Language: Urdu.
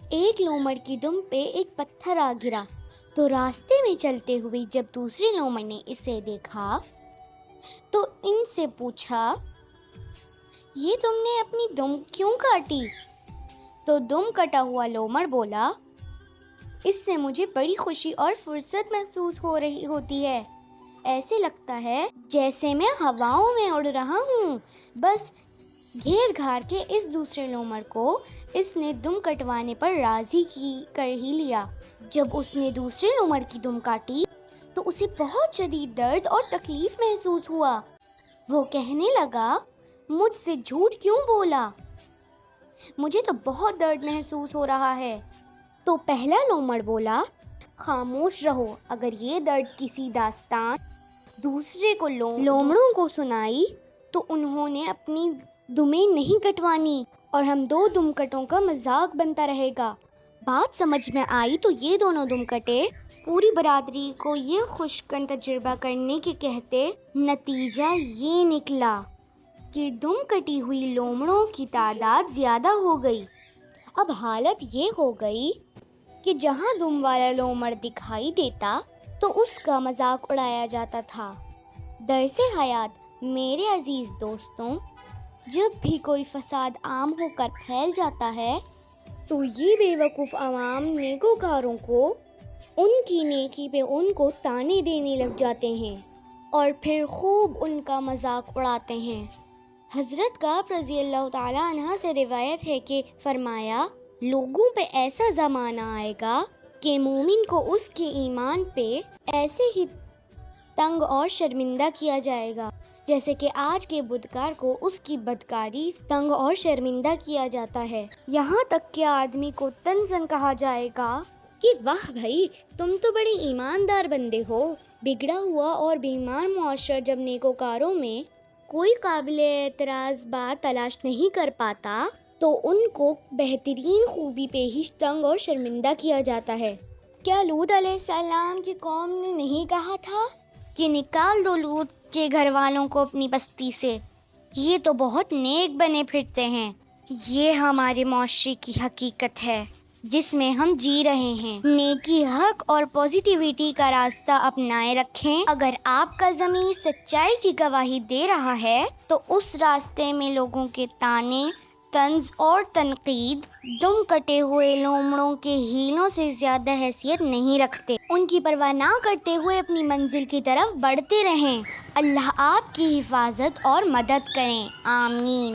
ایک لومڑ کی دم پہ ایک پتھر آ گرا تو راستے میں چلتے ہوئے جب دوسرے لومڑ نے اسے دیکھا تو ان سے پوچھا، یہ تم نے اپنی دم کیوں کاٹی؟ تو دم کٹا ہوا لومڑ بولا، اس سے مجھے بڑی خوشی اور فرصت محسوس ہو رہی ہوتی ہے، ایسے لگتا ہے جیسے میں ہواؤں میں اڑ رہا ہوں۔ بس گھیر گھار کے اس دوسرے لومڑ کو اس نے دم کٹوانے پر راضی کر ہی لیا۔ جب اس نے دوسرے لومڑ کی دم کاٹی تو اسے بہت شدید درد اور تکلیف محسوس ہوا۔ وہ کہنے لگا، مجھ سے جھوٹ کیوں بولا؟ مجھے تو بہت درد محسوس ہو رہا ہے۔ تو پہلا لومڑ بولا، خاموش رہو، اگر یہ درد کسی داستان دوسرے کو لومڑوں کو سنائی تو انہوں نے اپنی دمیں نہیں کٹوانی اور ہم دو دم کٹوں کا مذاق بنتا رہے گا۔ بات سمجھ میں آئی تو یہ دونوں دم کٹے پوری برادری کو یہ خوشکن تجربہ کرنے کے کہتے، نتیجہ یہ نکلا کہ دم کٹی ہوئی لومڑوں کی تعداد زیادہ ہو گئی۔ اب حالت یہ ہو گئی کہ جہاں دم والا لومڑ دکھائی دیتا تو اس کا مذاق اڑایا جاتا تھا۔ درس حیات میرے عزیز دوستوں، جب بھی کوئی فساد عام ہو کر پھیل جاتا ہے تو یہ بے وقوف عوام نیکوکاروں کو ان کی نیکی پہ ان کو طعنے دینے لگ جاتے ہیں اور پھر خوب ان کا مذاق اڑاتے ہیں۔ حضرت کعب رضی اللہ تعالیٰ عنہ سے روایت ہے کہ فرمایا، لوگوں پہ ایسا زمانہ آئے گا کہ مومن کو اس کے ایمان پہ ایسے ہی تنگ اور شرمندہ کیا جائے گا جیسے کہ آج کے بدکار کو اس کی بدکاری تنگ اور شرمندہ کیا جاتا ہے۔ یہاں تک کہ آدمی کو تنزن کہا جائے گا کہ واہ بھائی، تم تو بڑے ایماندار بندے ہو۔ بگڑا ہوا اور بیمار معاشرہ جب نیکوکاروں میں کوئی قابل اعتراض بات تلاش نہیں کر پاتا تو ان کو بہترین خوبی پہ ہی تنگ اور شرمندہ کیا جاتا ہے۔ کیا لوط علیہ السلام کی قوم نے نہیں کہا تھا کہ نکال دو لوط کے گھر والوں کو اپنی بستی سے، یہ تو بہت نیک بنے پھرتے ہیں؟ یہ ہمارے معاشرے کی حقیقت ہے جس میں ہم جی رہے ہیں۔ نیکی، حق اور پازیٹیوٹی کا راستہ اپنائے رکھیں۔ اگر آپ کا ضمیر سچائی کی گواہی دے رہا ہے تو اس راستے میں لوگوں کے طعنے، طنز اور تنقید دم کٹے ہوئے لومڑوں کے ہیلوں سے زیادہ حیثیت نہیں رکھتے۔ ان کی پرواہ نہ کرتے ہوئے اپنی منزل کی طرف بڑھتے رہیں۔ اللہ آپ کی حفاظت اور مدد کریں، آمین۔